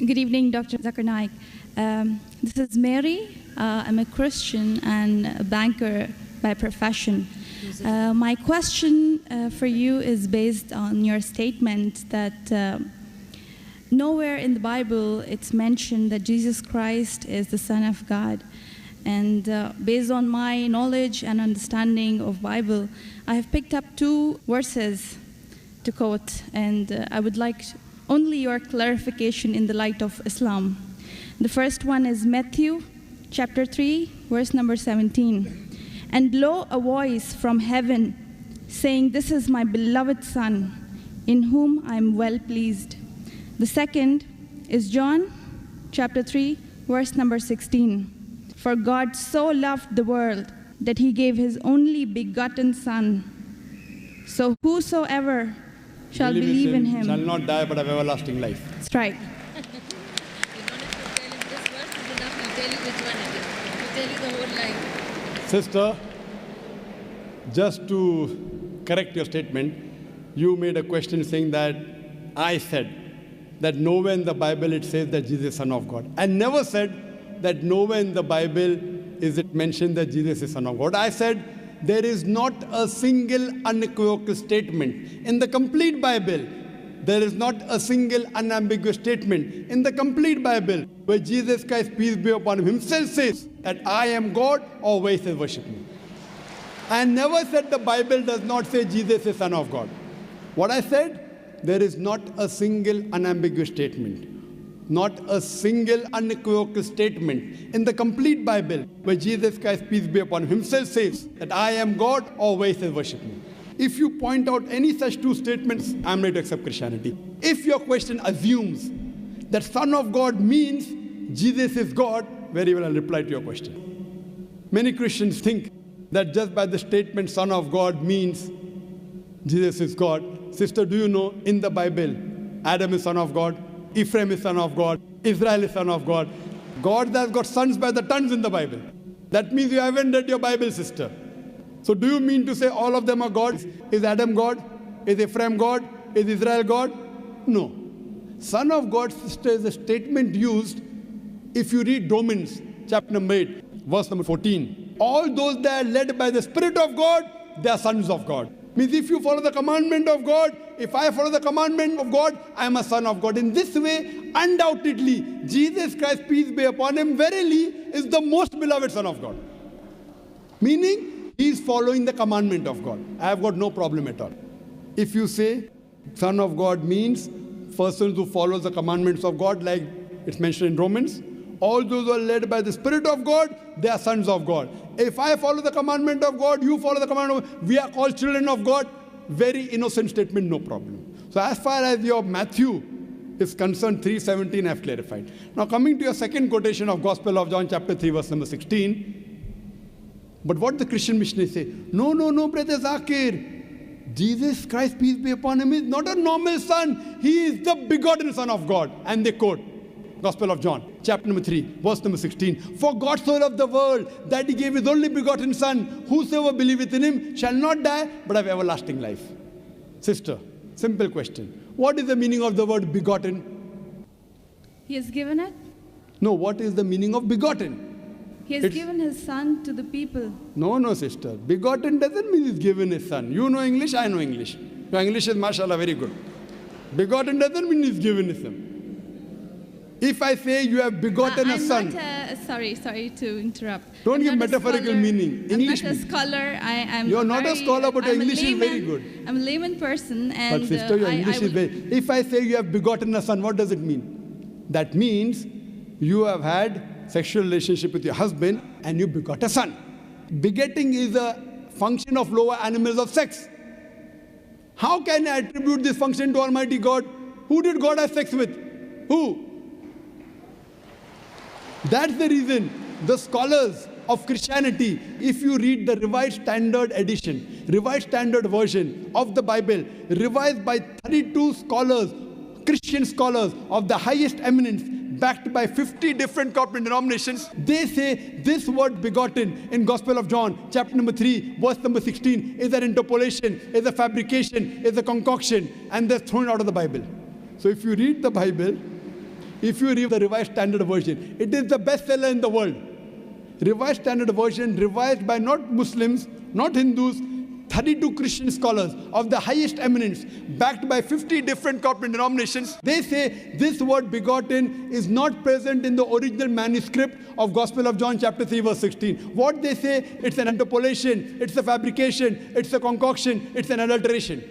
Good evening, Dr. Zakir Naik. This is Mary. I'm a Christian and a banker by profession. My question for you is based on your statement that nowhere in the Bible it's mentioned that Jesus Christ is the Son of God. And based on my knowledge and understanding of Bible, I have picked up two verses to quote, and I would like only your clarification in the light of Islam. The first one is Matthew chapter 3, verse number 17. And lo, a voice from heaven saying, "This is my beloved Son, in whom I am well pleased." The second is John chapter 3, verse number 16. For God so loved the world that he gave his only begotten Son. So whosoever shall believe in him shall not die but have everlasting life. That's right. You don't have to tell him this verse is enough. He'll tell you which one it is. He'll tell you the whole line. Sister, just to correct your statement, you made a question saying that I said that nowhere in the Bible it says that Jesus is Son of God. I never said that nowhere in the Bible is it mentioned that Jesus is Son of God. I said there is not a single unequivocal statement in the complete Bible. There is not a single unambiguous statement in the complete Bible where Jesus Christ, peace be upon him, himself says that I am God, or where he says worship me. I never said the Bible does not say Jesus is Son of God. What I said, there is not a single unambiguous statement, not a single unequivocal statement in the complete Bible where Jesus Christ, peace be upon him, himself says that I am God, or where he says worship me. If you point out any such two statements, I'm ready to accept Christianity. If your question assumes that Son of God means Jesus is God, very well I'll reply to your question. Many Christians think that just by the statement Son of God means Jesus is God. Sister, do you know in the Bible, Adam is son of God, Ephraim is son of God, Israel is son of God. God has got sons by the tons in the Bible. That means you haven't read your Bible, sister. So do you mean to say all of them are gods? Is Adam God? Is Ephraim God? Is Israel God? No. Son of God, sister, is a statement used if you read Romans chapter number 8, verse number 14. All those that are led by the Spirit of God, they are sons of God. Means if you follow the commandment of God, if I follow the commandment of God, I am a son of God. In this way, undoubtedly, Jesus Christ, peace be upon him, verily is the most beloved Son of God. Meaning, he is following the commandment of God. I have got no problem at all. If you say Son of God means persons who follow the commandments of God, like it's mentioned in Romans, all those who are led by the Spirit of God, they are sons of God. If I follow the commandment of God, you follow the commandment of God, we are called children of God. Very innocent statement, no problem. So as far as your Matthew is concerned, 3:17 I have clarified. Now coming to your second quotation of Gospel of John chapter 3 verse number 16. But what the Christian missionaries say, no, Brother Zakir, Jesus Christ, peace be upon him, is not a normal son. He is the begotten Son of God. And they quote Gospel of John, chapter number 3, verse number 16. For God so loved the world that he gave his only begotten Son. Whosoever believeth in him shall not die, but have everlasting life. Sister, simple question. What is the meaning of the word begotten? He has given it. No, what is the meaning of begotten? He has given his Son to the people. No, sister. Begotten doesn't mean he's given his son. You know English, I know English. Your English is, mashallah, very good. Begotten doesn't mean he's given his son. If I say you have begotten a son. Sorry to interrupt. Don't give metaphorical meaning. English I'm not a scholar. You're not a scholar, but your English is very good. I'm a layman person. And but sister, your English is very... If I say you have begotten a son, what does it mean? That means you have had sexual relationship with your husband and you begot a son. Begetting is a function of lower animals of sex. How can I attribute this function to Almighty God? Who did God have sex with? Who? That's the reason the scholars of Christianity, if you read the Revised Standard Edition, Revised Standard Version of the Bible, revised by 32 scholars, Christian scholars of the highest eminence, backed by 50 different corporate denominations, they say this word begotten in Gospel of John, chapter number 3, verse number 16, is an interpolation, is a fabrication, is a concoction, and they're thrown out of the Bible. So if you read the Bible, If you read the Revised Standard Version, it is the bestseller in the world. Revised Standard Version, revised by not Muslims, not Hindus, 32 Christian scholars of the highest eminence, backed by 50 different corporate denominations. They say this word begotten is not present in the original manuscript of Gospel of John chapter 3 verse 16. What they say, it's an interpolation, it's a fabrication, it's a concoction, it's an adulteration.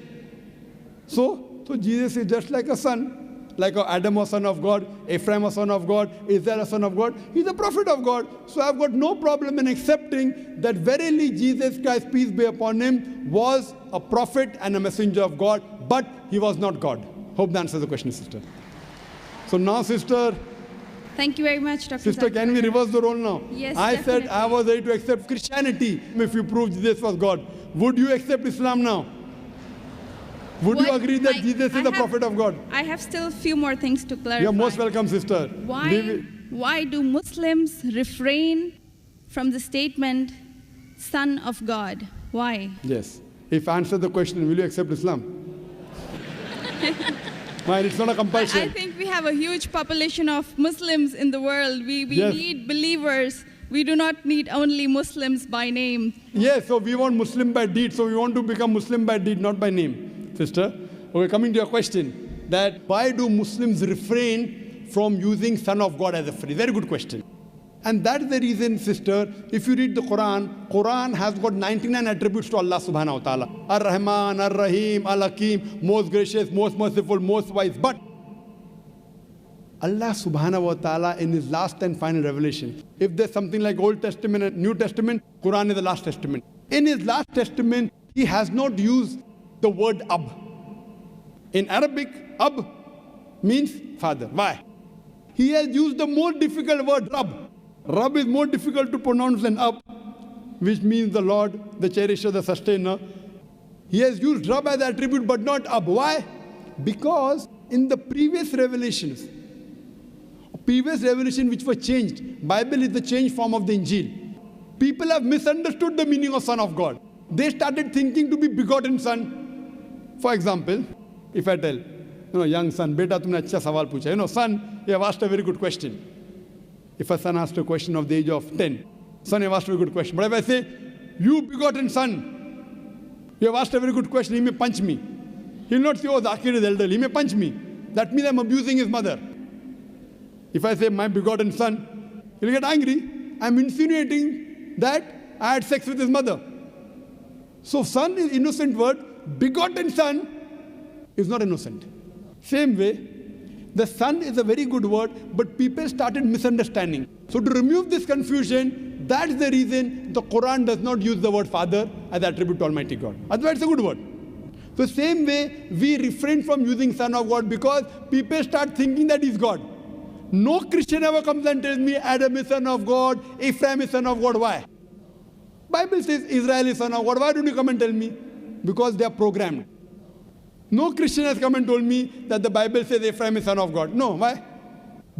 So Jesus is just like a son. Like Adam was son of God, Ephraim was son of God, Israel was son of God. He's a prophet of God. So I've got no problem in accepting that verily Jesus Christ, peace be upon him, was a prophet and a messenger of God, but he was not God. Hope that answers the question, sister. So now, sister. Thank you very much, Dr. Sister, Zakir. can we reverse the role now? Yes, I definitely. said I was ready to accept Christianity if you proved Jesus was God. Would you accept Islam now? Would you agree that Jesus is the prophet of God? I have still a few more things to clarify. You're most welcome, sister. Why do Muslims refrain from the statement, Son of God? Why? Yes. If I answer the question, will you accept Islam? Fine, it's not a compulsion. I think we have a huge population of Muslims in the world. We Yes. need believers. We do not need only Muslims by name. Yes, so we want Muslim by deed, so we want to become Muslim by deed, not by name. Sister, okay, coming to your question, that why do Muslims refrain from using Son of God as a phrase? Very good question. And that's the reason, sister, if you read the Quran has got 99 attributes to Allah subhanahu wa ta'ala. Ar-Rahman, Ar-Rahim, Al-Hakim, most gracious, most merciful, most wise. But Allah subhanahu wa ta'ala in his last and final revelation, if there's something like Old Testament and New Testament, Quran is the last testament. In his last testament, he has not used the word Ab. In Arabic, Ab means father. Why? He has used the more difficult word Rab. Rab is more difficult to pronounce than Ab, which means the Lord, the cherisher, the sustainer. He has used Rab as attribute but not Ab. Why? Because in the previous revelation which were changed, Bible is the changed form of the Injil. People have misunderstood the meaning of Son of God. They started thinking to be begotten son. For example, if I tell, young son, beta tumne acha sawal pucha. Son, you have asked a very good question. If a son asked a question of the age of 10, son, you have asked a very good question. But if I say, you begotten son, you have asked a very good question, he may punch me. He will not say, oh, Zakir is elderly, he may punch me. That means I'm abusing his mother. If I say, my begotten son, he'll get angry. I'm insinuating that I had sex with his mother. So son is innocent word. Begotten son is not innocent. Same way, the son is a very good word, but people started misunderstanding. So to remove this confusion, that's the reason the Quran does not use the word father as attribute to Almighty God. Otherwise, it's a good word. So same way, we refrain from using Son of God because people start thinking that he's God. No Christian ever comes and tells me Adam is son of God, Ephraim is son of God. Why? Bible says Israel is son of God. Why don't you come and tell me? Because they are programmed. No Christian has come and told me that the Bible says Ephraim is son of God. No, why?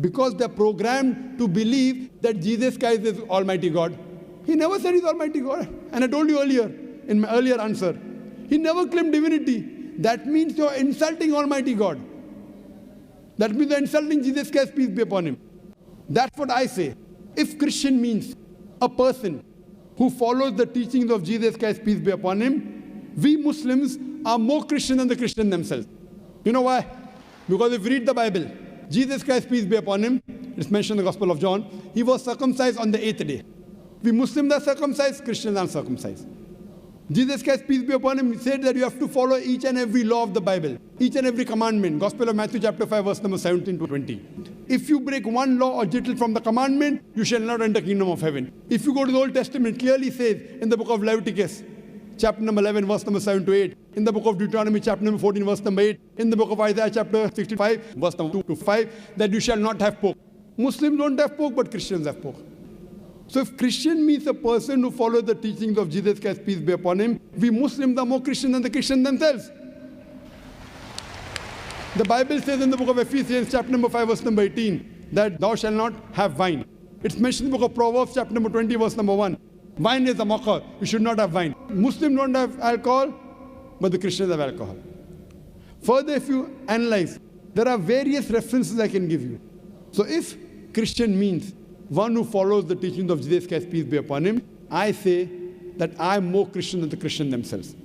Because they are programmed to believe that Jesus Christ is Almighty God. He never said he's Almighty God. And I told you earlier, in my earlier answer, he never claimed divinity. That means you're insulting Almighty God. That means you're insulting Jesus Christ, peace be upon him. That's what I say. If Christian means a person who follows the teachings of Jesus Christ, peace be upon him, we Muslims are more Christian than the Christians themselves. You know why? Because if you read the Bible, Jesus Christ, peace be upon him, it's mentioned in the Gospel of John, he was circumcised on the 8th day. We Muslims are circumcised, Christians are circumcised. Jesus Christ, peace be upon him, said that you have to follow each and every law of the Bible, each and every commandment. Gospel of Matthew chapter 5, verse number 17 to 20. If you break one law or jittle from the commandment, you shall not enter the kingdom of heaven. If you go to the Old Testament, clearly says in the book of Leviticus, chapter number 11, verse number 7 to 8. In the book of Deuteronomy, chapter number 14, verse number 8. In the book of Isaiah, chapter 65, verse number 2 to 5, that you shall not have pork. Muslims don't have pork, but Christians have pork. So if Christian means a person who follows the teachings of Jesus Christ, peace be upon him, we Muslims are more Christian than the Christians themselves. The Bible says in the book of Ephesians, chapter number 5, verse number 18, that thou shalt not have wine. It's mentioned in the book of Proverbs, chapter number 20, verse number 1. Wine is a mocker. You should not have wine. Muslims don't have alcohol, but the Christians have alcohol. Further, if you analyze, there are various references I can give you. So if Christian means one who follows the teachings of Jesus Christ, peace be upon him, I say that I am more Christian than the Christian themselves.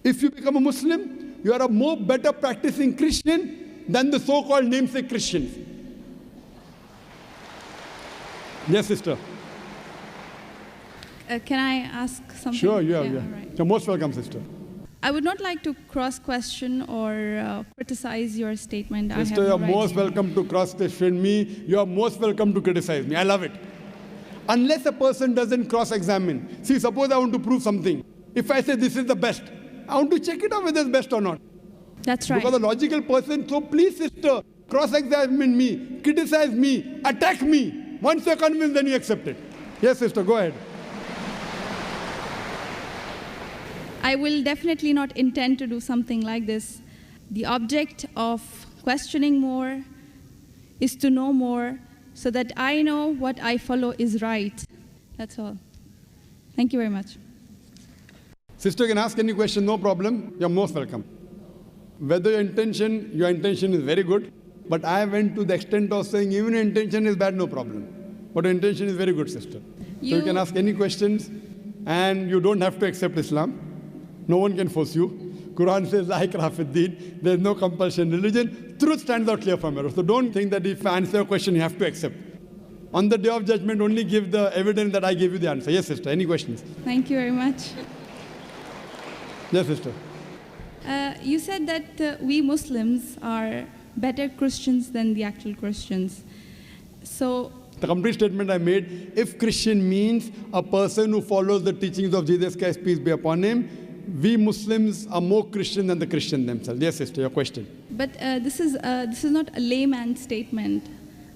If you become a Muslim, you are a more better practicing Christian than the so-called namesake Christians. Yes, sister. Can I ask something? Sure, yeah. all right. You're most welcome, sister. I would not like to cross-question or criticize your statement. Sister, you're most welcome to cross-question me. You're most welcome to criticize me. I love it. Unless a person doesn't cross-examine. See, suppose I want to prove something. If I say this is the best, I want to check it out whether it's best or not. That's right. Because a logical person, so please, sister, cross-examine me, criticize me, attack me. Once you're convinced, then you accept it. Yes, sister, go ahead. I will definitely not intend to do something like this. The object of questioning more is to know more so that I know what I follow is right. That's all. Thank you very much. Sister can ask any question, no problem. You're most welcome. Whether your intention is very good, but I went to the extent of saying even your intention is bad, no problem. But your intention is very good, sister. So you can ask any questions and you don't have to accept Islam. No one can force you. Quran says, La ikraha fid deen. There's no compulsion in religion. Truth stands out clear from error. So don't think that if I answer a question, you have to accept. On the day of judgment, only give the evidence that I gave you the answer. Yes, sister. Any questions? Thank you very much. Yes, sister. You said that we Muslims are better Christians than the actual Christians. So the complete statement I made, if Christian means a person who follows the teachings of Jesus Christ, peace be upon him, we Muslims are more Christian than the Christian themselves. Yes, sister, your question. But this is not a layman statement.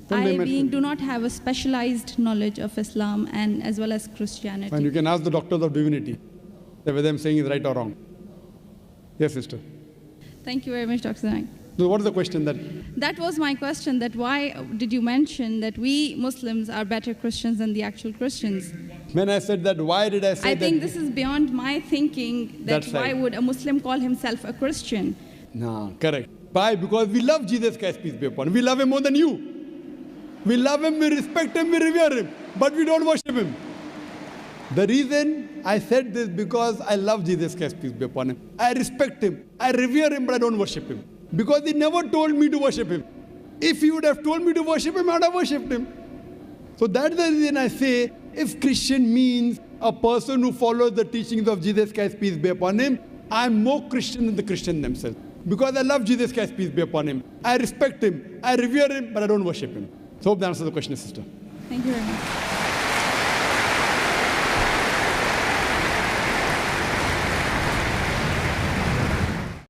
Do not have a specialized knowledge of Islam and as well as Christianity. And you can ask the doctors of divinity whether I'm saying is right or wrong. Yes, sister. Thank you very much, Dr. Naik. So what is the question then? That was my question, that why did you mention that we Muslims are better Christians than the actual Christians? When I said that, why did I say that? I think this is beyond my thinking, that why would a Muslim call himself a Christian? No, correct. Why? Because we love Jesus Christ, peace be upon him. We love him more than you. We love him, we respect him, we revere him, but we don't worship him. The reason I said this because I love Jesus Christ, peace be upon him. I respect him, I revere him, but I don't worship him. Because he never told me to worship him. If he would have told me to worship him, I would have worshipped him. So that's the reason I say, if Christian means a person who follows the teachings of Jesus Christ, peace be upon him, I'm more Christian than the Christian themselves. Because I love Jesus Christ, peace be upon him. I respect him, I revere him, but I don't worship him. So hope that answers the question, sister. Thank you very much.